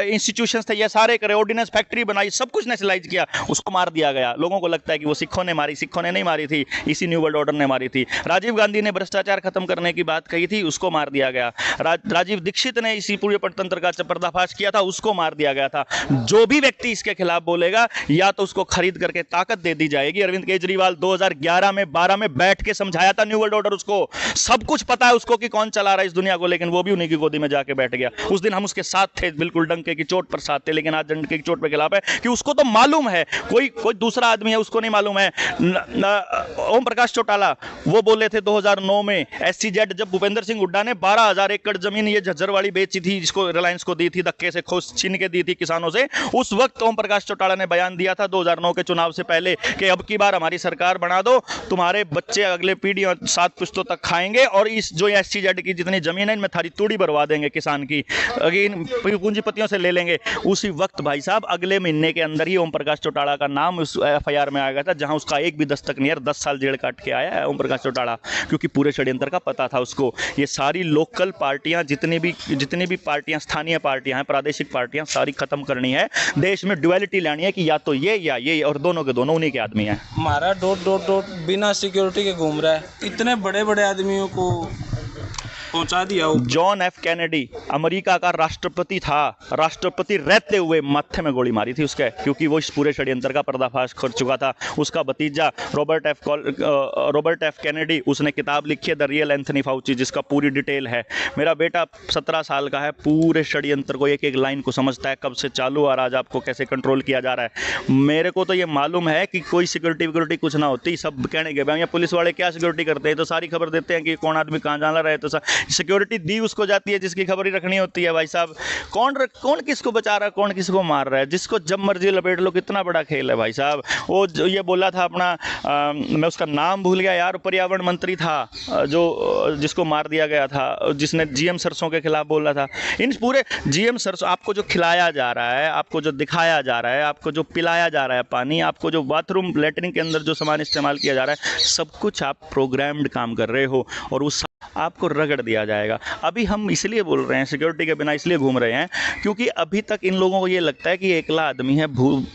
इंस्टीट्यूशंस थे ये सारे करे, ऑर्डिनेंस फैक्ट्री बनाई, सब कुछ नेशनलाइज किया। उसको मार दिया गया। लोगों को लगता है कि वो सिखों ने मारी, सिखों ने नहीं मारी थी, इसी न्यू वर्ल्ड ऑर्डर ने मारी थी। राजीव गांधी ने भ्रष्टाचार खत्म करने की बात कही थी, उसको मार दिया गया। राजीव दीक्षित ने इसी पूरे तंत्र का पर्दाफाश किया था, उसको मार दिया गया था। जो भी व्यक्ति इसके खिलाफ बोलेगा या तो उसको खरीद करके ताकत दे दी जाएगी। अरविंद केजरीवाल 2011 में 12 में बैठ के समझाया था न्यू वर्ल्ड ऑर्डर, उसको सब कुछ पता है उसको कि कौन चला रहा है इस दुनिया को, लेकिन वो भी उन्हीं की गोदी में जाके बैठ गया। उस दिन हम उसके साथ थे, बिल्कुल डंके की चोट पर साथ थे, लेकिन आज डंके की चोट पर खिलाफ है कि उसको तो मालूम है, कोई दूसरा आदमी है उसको नहीं मालूम है। ओम प्रकाश चौटाला वो बोले थे 2009 में SCZ जब भूपेंद्र सिंह हुड्डा ने 12,000 एकड़ जमीन ये झज्जर वाली बेची थी, जिसको रिलायंस को दी थी, धक्के से खोस छीन के दी थी किसानों से, उस वक्त ओम प्रकाश चौटाला ने बयान दिया था 2009 के चुनाव से पहले कि अब की बार हमारी सरकार बना दो, तुम्हारे बच्चे अगले पीढ़ी 7 पुश्तों तक खाएंगे और इस जो SCZ की जितनी जमीन है इनमें थारी तूड़ी भरवा देंगे किसान की, इन पूंजीपतियों से ले लेंगे। उसी वक्त भाई साहब अगले महीने के अंदर ही ओम प्रकाश चौटाला का नाम उस FIR में आ गया था, जहां उसका एक भी दस्तक नहीं है। 10 साल जेल काट के आया है ओम प्रकाश चौटाला, क्योंकि पूरे षड्यंत्र का पता था उसको। ये सारी लोकल पार्टियां, जितनी भी पार्टियां, स्थानीय पार्टियां हैं, प्रादेशिक पार्टियां, सारी खत्म करनी है। देश में ड्युअलिटी लानी है कि या तो ये या ये, और दोनों के दोनों उन्हीं के आदमी हैं। हमारा डॉट बिना सिक्योरिटी के घूम रहा है, इतने बड़े बड़े आदमियों को पहुंचा दिया। जॉन F कैनेडी अमेरिका का राष्ट्रपति था, राष्ट्रपति रहते हुए माथे में गोली मारी थी उसके, क्योंकि वो इस पूरे षड्यंत्र का पर्दाफाश कर चुका था। उसका भतीजा रॉबर्ट एफ कैनेडी, उसने किताब लिखी है द रियल एंथनी फाउची, जिसका पूरी डिटेल है। मेरा बेटा 17 साल का है, पूरे षड्यंत्र को एक एक लाइन को समझता है, कब से चालू और आज आपको कैसे कंट्रोल किया जा रहा है। मेरे को तो ये मालूम है कि कोई सिक्योरिटी कुछ ना होती, सब कहने के भाई पुलिस वाले क्या सिक्योरिटी करते हैं, तो सारी खबर देते हैं कि कौन आदमी कहाँ जाना रहे, तो सिक्योरिटी दी उसको जाती है जिसकी खबर ही रखनी होती है। भाई साहब कौन किसको बचा रहा है, कौन किसको मार रहा है, जिसको जब मर्जी लपेट लो, कितना बड़ा खेल है भाई साहब। वो ये बोला था अपना मैं उसका नाम भूल गया यार, पर्यावरण मंत्री था जो जिसको मार दिया गया था, जिसने GM सरसों के खिलाफ बोला था। इन पूरे GM सरसों, आपको जो खिलाया जा रहा है, आपको जो दिखाया जा रहा है, आपको जो पिलाया जा रहा है पानी, आपको जो बाथरूम लेटरिन के अंदर जो सामान इस्तेमाल किया जा रहा है, सब कुछ आप प्रोग्राम्ड काम कर रहे हो और उस आपको रगड़ दिया जाएगा। अभी हम इसलिए बोल रहे हैं सिक्योरिटी के बिना इसलिए घूम रहे हैं क्योंकि अभी तक इन लोगों को ये लगता है कि एकला आदमी है,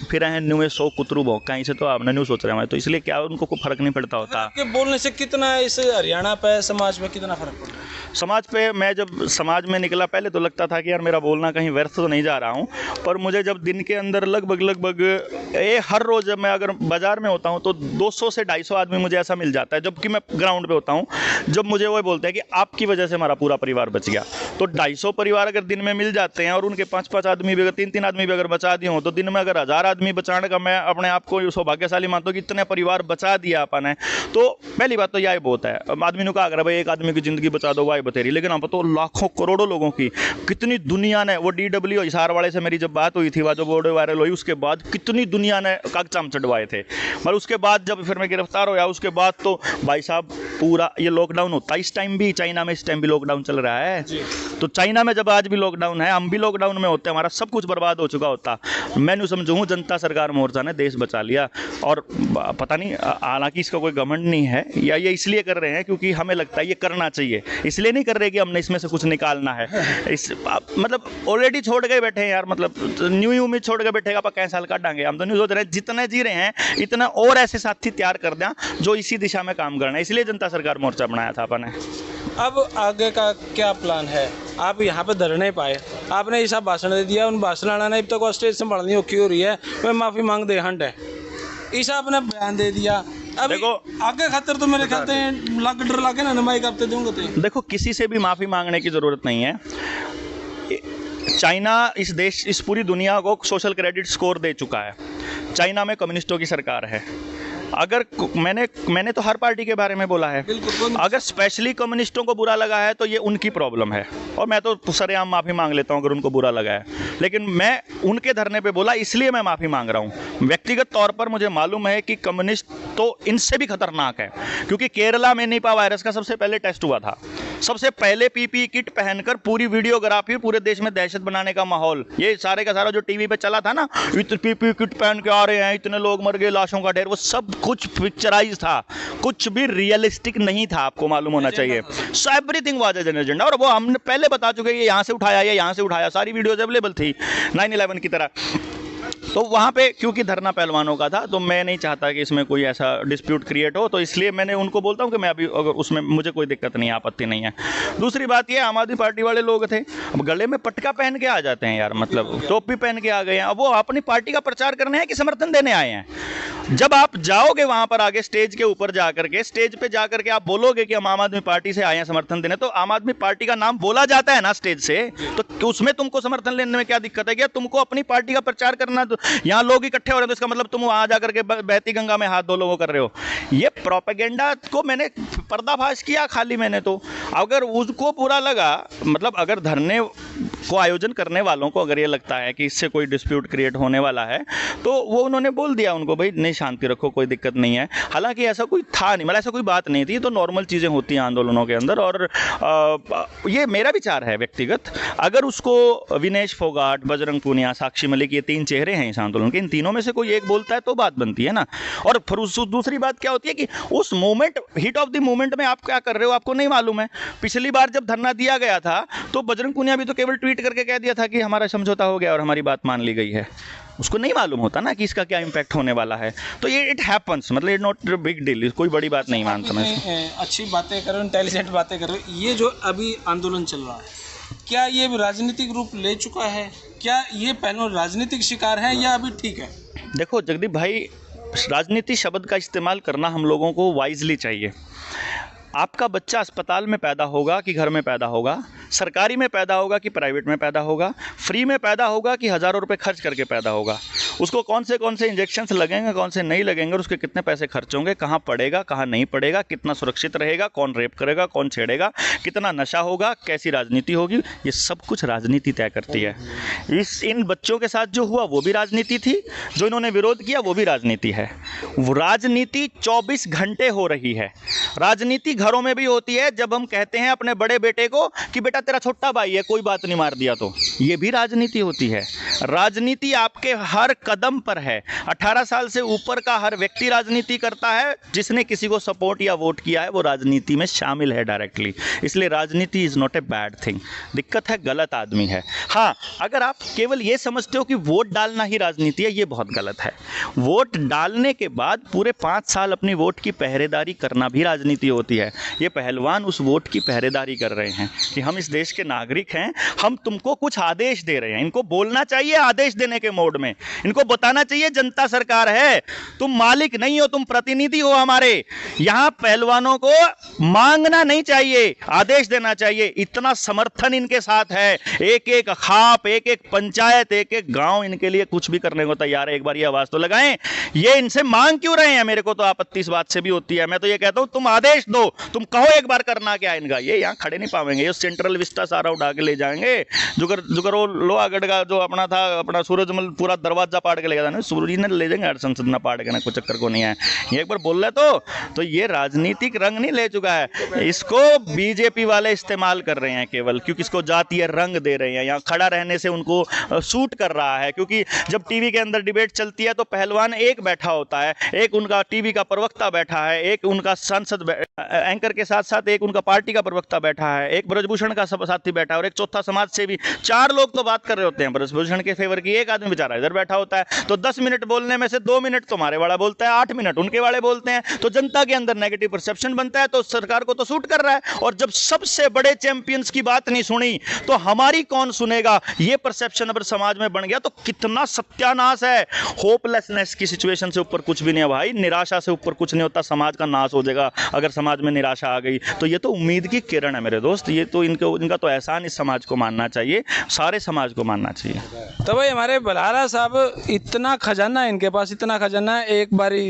फिर हैं न्यू में 100 कुतरू भौंका, इसे तो आपने न्यू सोच रहे हैं, तो इसलिए क्या उनको कोई फर्क नहीं पड़ता होता। आपके बोलने से कितना इस हरियाणा पे समाज में कितना फर्क पड़ा? समाज पे मैं जब समाज में निकला पहले तो लगता था कि यार मेरा बोलना कहीं व्यर्थ तो नहीं जा रहा हूँ, पर मुझे जब दिन के अंदर लगभग हर रोज़ जब मैं अगर बाजार में होता हूँ तो 200 से 250 आदमी मुझे ऐसा मिल जाता है, जबकि मैं ग्राउंड पे होता हूँ, जब मुझे वो बोलते हैं कि आपकी वजह से हमारा पूरा परिवार बच गया। तो 250 परिवार अगर दिन में मिल जाते हैं और उनके 5-5 आदमी भी अगर 3-3 आदमी भी अगर बचा दिए हों, तो दिन में अगर 1000 आदमी बचाने का मैं अपने आप को सौभाग्यशाली मानता हूँ कि इतने परिवार बचा दिया अपन है। तो पहली बात तो यह बहुत है, आदमी ने कहा अगर भाई एक आदमी की जिंदगी बचा दो वाई बतेरी, लेकिन हम तो लाखों करोड़ों लोगों की, कितनी दुनिया ने, वो DW हिसार वाले से मेरी जब बात हुई थी, वह जो वीडियो वायरल हुई, उसके बाद कितनी दुनिया ने कागजाम चढ़वाए थे। पर उसके बाद जब फिर मैं गिरफ्तार होया, उसके बाद तो भाई साहब पूरा ये लॉकडाउन होता है, इस टाइम भी चाइना में इस टाइम भी लॉकडाउन चल रहा है, तो चाइना में जब आज भी लॉकडाउन है, हम भी लॉकडाउन में होते, हमारा सब कुछ बर्बाद हो चुका होता। मैं नहीं समझूँ जनता सरकार मोर्चा ने देश बचा लिया। और पता नहीं, हालांकि इसका कोई घमंड नहीं है, या ये इसलिए कर रहे हैं क्योंकि हमें लगता है ये करना चाहिए, इसलिए नहीं कर रहे कि हमने इसमें से कुछ निकालना है। इस मतलब ऑलरेडी छोड़ के बैठे हैं यार, मतलब न्यू उम्मीद छोड़ के बैठेगा पर कैसे साल काटेंगे। हम तो नहीं सोच रहे, जितने जी रहे हैं इतना और ऐसे साथी तैयार कर दें जो इसी दिशा में काम करना है, इसलिए जनता सरकार मोर्चा बनाया था अपन ने। अब आगे का क्या प्लान है? आप यहाँ पे धरने पाए, आपने ऐसा भाषण दे दिया, उन भाषण आना नहीं, अब तक स्टेज संभालनी औखी हो रही है, मैं माफ़ी मांग दे हंड है, ऐसा आपने बयान दे दिया। अब देखो आगे खातर तो मेरे ख्याल से लाख डर लाके ना माइक आप दूंगा तो देखो, किसी से भी माफ़ी मांगने की ज़रूरत नहीं है। चाइना इस पूरी दुनिया को सोशल क्रेडिट स्कोर दे चुका है। चाइना में कम्युनिस्टों की सरकार है। अगर मैंने तो हर पार्टी के बारे में बोला है, अगर स्पेशली कम्युनिस्टों को बुरा लगा है तो ये उनकी प्रॉब्लम है, और मैं तो सरेआम माफ़ी मांग लेता हूँ अगर उनको बुरा लगा है। लेकिन मैं उनके धरने पे बोला इसलिए मैं माफ़ी मांग रहा हूँ। व्यक्तिगत तौर पर मुझे मालूम है कि कम्युनिस्ट तो इनसे भी खतरनाक है, क्योंकि केरला में निपा वायरस का सबसे पहले टेस्ट हुआ था। सबसे पहले पीपीई किट पहनकर पूरी वीडियोग्राफी, पूरे देश में दहशत बनाने का माहौल, ये सारे का सारा जो टीवी पे चला था ना, पीपीई किट पहन के आ रहे हैं, इतने लोग मर गए, लाशों का ढेर, वो सब कुछ पिक्चराइज था, कुछ भी रियलिस्टिक नहीं था। आपको मालूम होना चाहिए, so everything was an agenda, और वो हमने पहले बता चुके हैं, ये यहाँ से उठाया, ये यहाँ से उठाया, सारी वीडियोज अवेलेबल थी 9/11 की तरह। तो वहाँ पे क्योंकि धरना पहलवानों का था, तो मैं नहीं चाहता कि इसमें कोई ऐसा डिस्प्यूट क्रिएट हो, तो इसलिए मैंने उनको बोलता हूँ कि मैं अभी अगर उसमें मुझे कोई दिक्कत नहीं है, आपत्ति नहीं है। दूसरी बात ये, आम आदमी पार्टी वाले लोग थे, अब गले में पटका पहन के आ जाते हैं यार, मतलब टोपी पहन के आ गए हैं। अब वो अपनी पार्टी का प्रचार करने हैं कि समर्थन देने आए हैं? जब आप जाओगे वहां पर आगे स्टेज के ऊपर जाकर के, स्टेज पे जाकर के आप बोलोगे कि हम आम आदमी पार्टी से आए हैं समर्थन देने, तो आम आदमी पार्टी का नाम बोला जाता है ना स्टेज से, तो उसमें तुमको समर्थन लेने में क्या दिक्कत है? क्या तुमको अपनी पार्टी का प्रचार करना, तो यहाँ लोग इकट्ठे हो रहे हैं तो इसका मतलब तुम वहां जाकर के बहती गंगा में हाथ धो लो, वो कर रहे हो। ये प्रोपेगेंडा को मैंने पर्दाफाश किया खाली मैंने। तो अगर उसको बुरा लगा, मतलब अगर धरने को आयोजन करने वालों को अगर ये लगता है कि इससे कोई डिस्प्यूट क्रिएट होने वाला है, तो वो उन्होंने बोल दिया उनको, भाई नहीं शांति रखो, कोई दिक्कत नहीं है। हालांकि ऐसा कोई था नहीं, मतलब ऐसा कोई बात नहीं थी, तो नॉर्मल चीज़ें होती हैं आंदोलनों के अंदर। और ये मेरा विचार है व्यक्तिगत, अगर उसको विनेश फोगाट, बजरंग पूनिया, साक्षी मलिक, ये 3 चेहरे हैं इस आंदोलन के, इन तीनों में से कोई एक बोलता है तो बात बनती है ना। और फिर दूसरी बात क्या होती है कि उस moment, heat of the moment में आप क्या कर रहे हो आपको नहीं मालूम है। पिछली बार जब धरना दिया गया था तो बजरंग पूनिया भी तो केवल ट्वीट करके कह दिया था कि हमारा समझौता हो गया और हमारी बात मान ली गई है। उसको नहीं मालूम होता ना कि इसका क्या इम्पैक्ट होने वाला है। तो ये इट हैपन्स, मतलब इट नॉट बिग डील, कोई बड़ी बात नहीं मानता मैं। अच्छी बातें करो, इंटेलिजेंट बातें करो। ये जो अभी आंदोलन चल रहा है, क्या ये राजनीतिक रूप ले चुका है? क्या ये पहले राजनीतिक शिकार है या अभी ठीक है? देखो जगदीप भाई, राजनीति शब्द का इस्तेमाल करना हम लोगों को वाइजली चाहिए। आपका बच्चा अस्पताल में पैदा होगा कि घर में पैदा होगा, सरकारी में पैदा होगा कि प्राइवेट में पैदा होगा, फ्री में पैदा होगा कि हज़ारों रुपए खर्च करके पैदा होगा, उसको कौन से इंजेक्शन्स लगेंगे, कौन से नहीं लगेंगे, और उसके कितने पैसे खर्च होंगे, कहाँ पड़ेगा, कहाँ नहीं पड़ेगा, कितना सुरक्षित रहेगा, कौन रेप करेगा, कौन छेड़ेगा, कितना नशा होगा, कैसी राजनीति होगी, ये सब कुछ राजनीति तय करती है। इन बच्चों के साथ जो हुआ वो भी राजनीति थी, जो इन्होंने विरोध किया वो भी राजनीति है। राजनीति 24 घंटे हो रही है। राजनीति घरों में भी होती है, जब हम कहते हैं अपने बड़े बेटे को कि बेटा तेरा छोटा भाई है, कोई बात नहीं, मार दिया, तो ये भी राजनीति होती है। राजनीति आपके हर कदम पर है। 18 साल से ऊपर का हर व्यक्ति राजनीति करता है, जिसने किसी को सपोर्ट या वोट किया है वो राजनीति में शामिल है डायरेक्टली। इसलिए राजनीति is not a bad thing. दिक्कत है गलत आदमी है। हाँ, अगर आप केवल ये समझते हो कि वोट डालना ही राजनीति है, ये बहुत गलत है। वोट डालने के बाद पूरे 5 साल अपनी वोट की पहरेदारी करना भी राजनीति होती है। ये पहलवान उस वोट की पहरेदारी कर रहे हैं कि हम इस देश के नागरिक हैं, हम तुमको कुछ आदेश दे रहे हैं। इनको बोलना चाहिए आदेश देने के मोड में, इनको बताना चाहिए जनता सरकार है, तुम मालिक नहीं हो, तुम प्रतिनिधि हो हमारे। यहां पहलवानों को मांगना नहीं चाहिए, आदेश देना चाहिए। इतना समर्थन इनके साथ है, एक एक खाप, एक एक पंचायत, एक एक गांव इनके लिए कुछ भी करने को तैयार है। एक बार ये आवाज तो लगाएं। ये इनसे मांग क्यों रहे हैं? मेरे को तो आपत्ति इस बात से भी होती है। मैं तो ये कहता हूं तुम आदेश दो, तुम कहो एक बार करना क्या इनका। ये यहाँ खड़े नहीं पाएंगे, ये सेंट्रल विस्टा सारा उठा के ले जाएंगे। जुगर वो लोहागढ़ का जो अपना था, अपना सूरजमल पूरा दरवाजा पाड़ के ले जाना, सूरज ने ले जाएंगे हर संसद ना पाड़ के, ना कोई चक्कर को नहीं है। ये एक बार बोल रहे तो ये राजनीतिक रंग नहीं ले चुका है, इसको बीजेपी वाले इस्तेमाल कर रहे हैं केवल, क्योंकि इसको जातीय रंग दे रहे हैं। यहाँ खड़ा रहने से उनको सूट कर रहा है, क्योंकि जब टीवी के अंदर डिबेट चलती है तो पहलवान एक बैठा होता है, एक उनका टीवी का प्रवक्ता बैठा है, एक उनका सांसद एंकर के साथ साथ एक उनका पार्टी का प्रवक्ता बैठा है, एक ब्रजभूषण का साथी बैठा है और एक चौथा समाज सेवी। 4 लोग तो बात कर रहे होते हैं ब्रजभूषण के फेवर की, एक आदमी बेचारा इधर बैठा होता है। तो 10 मिनट बोलने में से 2 मिनट तुम्हारे वाला बोलता है, 8 मिनट उनके वाले बोलते हैं, तो जनता के अंदर नेगेटिव परसेप्शन बनता है, तो सरकार को तो सूट कर रहा है। और जब सबसे बड़े चैंपियंस की बात नहीं सुनी तो हमारी कौन सुनेगा, ये परसेप्शन अगर समाज में बन गया तो कितना सत्यानाश है। होपलेसनेस की सिचुएशन से ऊपर कुछ भी नहीं है भाई, निराशा से ऊपर कुछ नहीं होता, समाज का नाश हो जाएगा अगर समाज में निराशा आ गई। तो ये तो उम्मीद की किरण है मेरे दोस्त, ये तो इनका तो एहसान इस समाज को मानना चाहिए, सारे समाज को मानना चाहिए। तो भाई हमारे बलहारा साहब इतना खजाना है इनके पास, इतना खजाना है, एक बारी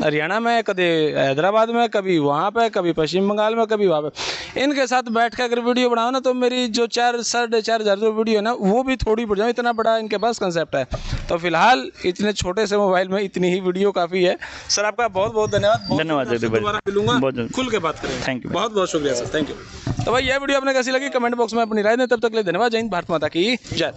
हरियाणा में, कभी हैदराबाद में, कभी वहाँ पे, कभी पश्चिम बंगाल में, कभी वहाँ पे। इनके साथ बैठ कर अगर वीडियो बनाओ ना तो मेरी जो 4-4.5 जो वीडियो है ना वो भी थोड़ी पड़ जाए, इतना बड़ा इनके पास कंसेप्ट है। तो फिलहाल इतने छोटे से मोबाइल में इतनी ही वीडियो काफ़ी है। सर आपका बहुत बहुत धन्यवाद। धन्यवाद जगदीप भाई, दोबारा मिलूंगा, बहुत खुल के बात करेंगे। थैंक यू, बहुत बहुत शुक्रिया सर, थैंक यू। तो भाई ये वीडियो आपने कैसी लगी कमेंट बॉक्स में अपनी राय दें, तब तक के लिए धन्यवाद। जय हिंद, भारत माता की जय।